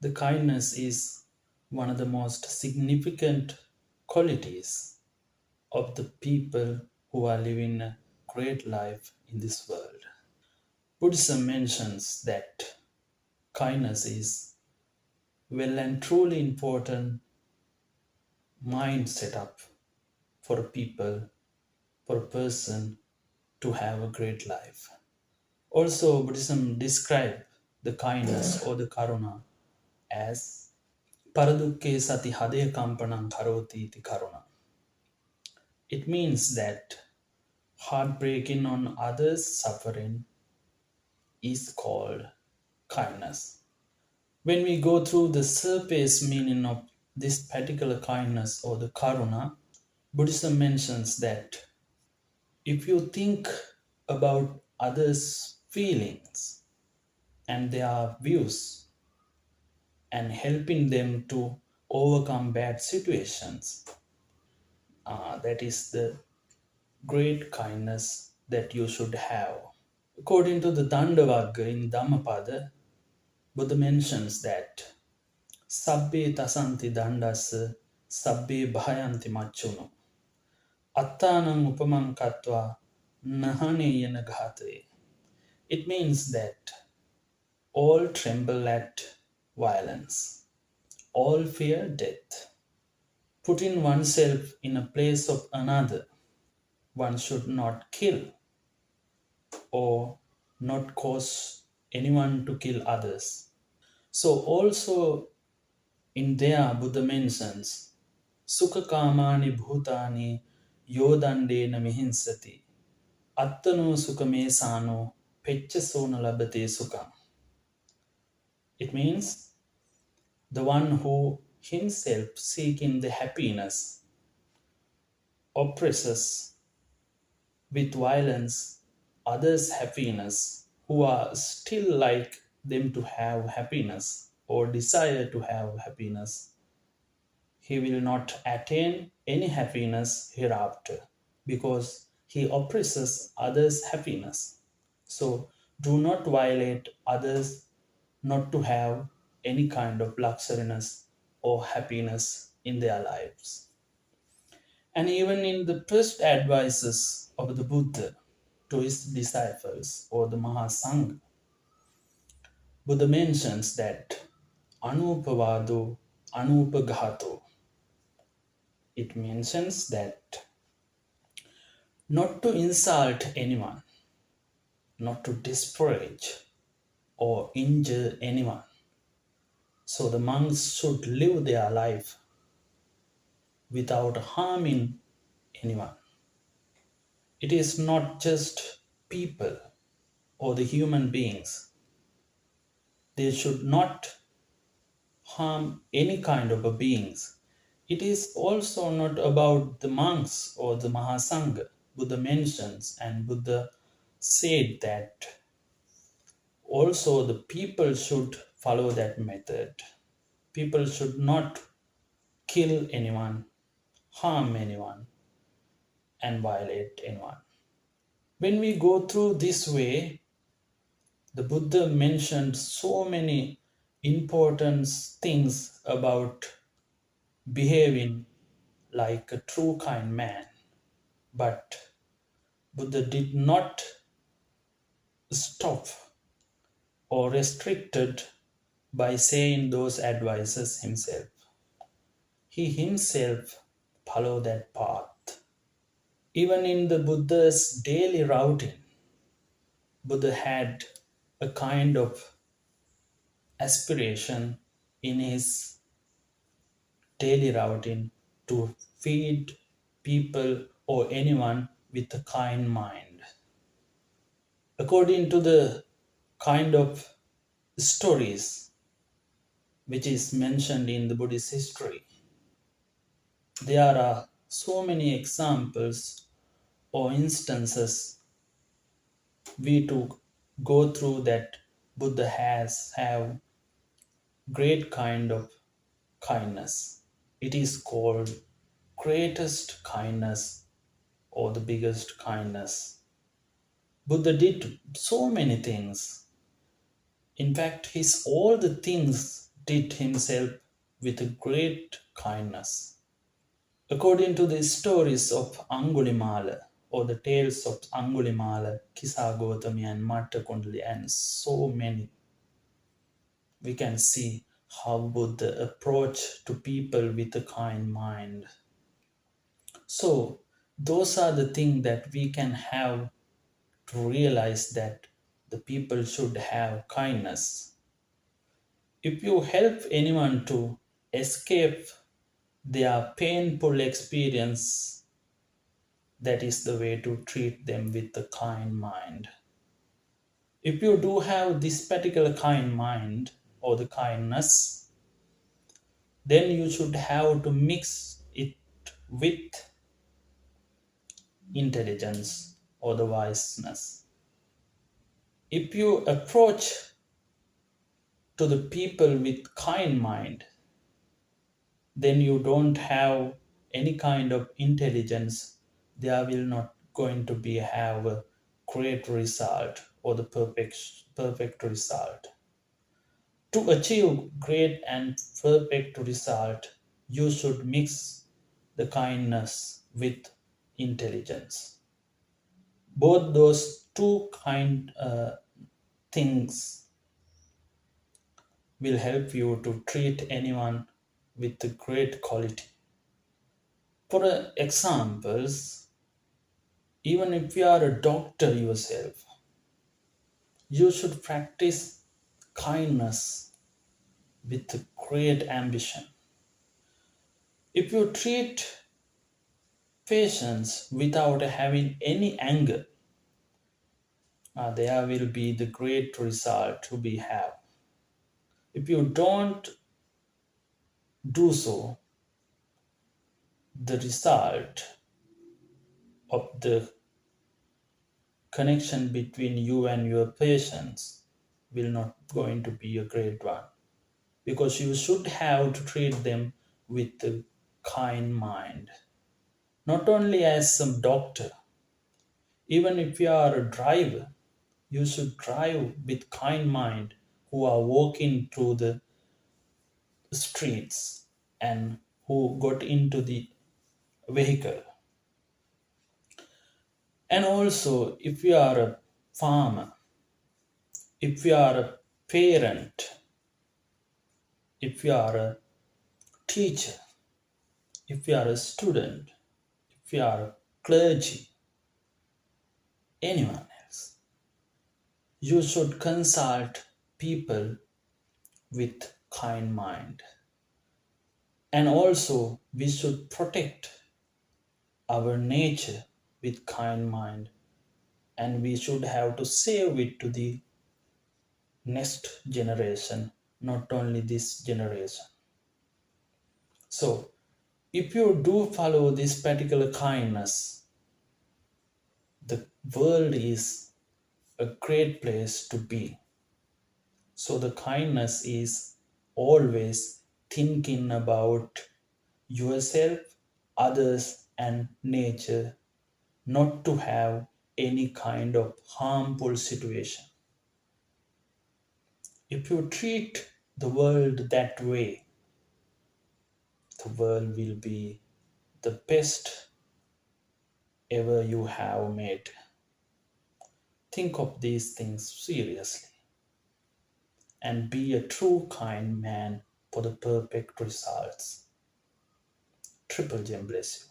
The kindness is one of the most significant qualities of the people who are living a great life in this world. Buddhism mentions that kindness is well and truly important mind setup for a people, for a person to have a great life. Also, Buddhism describes the kindness or the karuna as paradukke sati hade kampanam karoti iti karuna. It means that heartbreaking on others' suffering is called kindness. When we go through the surface meaning of this particular kindness or the karuna, Buddhism mentions that if you think about others' feelings and their views and helping them to overcome bad situations, that is the great kindness that you should have. According to the Dandavagga in Dhammapada, Buddha mentions that Sabbe tasanti dandas sabbe bhayanti machuno attanam upamam katva nahaneyana ghate. It means that all tremble at violence, all fear death. Putting oneself in a place of another, one should not kill or not cause anyone to kill others. So also in there Buddha mentions Sukha kamani bhutani yodandena mihinsati attano sukame sano pechasona labate sukam. It means the one who himself seeking the happiness oppresses with violence others' happiness who are still like them to have happiness or desire to have happiness. He will not attain any happiness hereafter because he oppresses others' happiness. So do not violate others not to have any kind of luxuriness or happiness in their lives. And even in the first advices of the Buddha to his disciples or the Mahasangha, Buddha mentions that anupavado anupaghato. It mentions that not to insult anyone, not to disparage or injure anyone. So the monks should live their life without harming anyone. It is not just people or the human beings. They should not harm any kind of a beings. It is also not about the monks or the Mahasangha. Buddha mentions and Buddha said that also the people should follow that method. People should not kill anyone, harm anyone, and violate anyone. When we go through this way, the Buddha mentioned so many important things about behaving like a true kind man. But Buddha did not stop or restricted by saying those advices himself. He himself followed that path. Even in the Buddha's daily routine, Buddha had a kind of aspiration in his daily routine to feed people or anyone with a kind mind. According to the kind of stories which is mentioned in the Buddhist history, there are so many examples or instances we to go through that Buddha has have great kind of kindness. It is called greatest kindness or the biggest kindness. Buddha did so many things. In fact, his all the things did himself with great kindness. According to the stories of Angulimala, or the tales of Angulimala, Kisa Gautami, and Matta Kundali, and so many, we can see how Buddha approach to people with a kind mind. So, those are the things that we can have to realize that the people should have kindness. If you help anyone to escape their painful experience, that is the way to treat them with a kind mind. If you do have this particular kind mind or the kindness, then you should have to mix it with intelligence or the wiseness. If you approach to the people with kind mind, then you don't have any kind of intelligence, there will not going to be have a great result or the perfect result. To achieve great and perfect result, you should mix the kindness with intelligence. Both those two kind things will help you to treat anyone with a great quality. For examples, even if you are a doctor yourself, you should practice kindness with a great ambition. If you treat patients without having any anger, there will be the great result to be have. If you don't do so, the result of the connection between you and your patients will not going to be a great one, because you should have to treat them with a kind mind. Not only as some doctor, even if you are a driver, you should drive with kind mind who are walking through the streets and who got into the vehicle. And also, if you are a farmer, if you are a parent, if you are a teacher, if you are a student, if you are a clergy, anyone else, you should consult people with kind mind. And also, we should protect our nature with kind mind, and we should have to save it to the next generation, not only this generation. So, if you do follow this particular kindness, the world is a great place to be. So, the kindness is always thinking about yourself, others, and nature, not to have any kind of harmful situation. If you treat the world that way, the world will be the best ever you have made. Think of these things seriously and be a true kind man for the perfect results. Triple Gem bless you.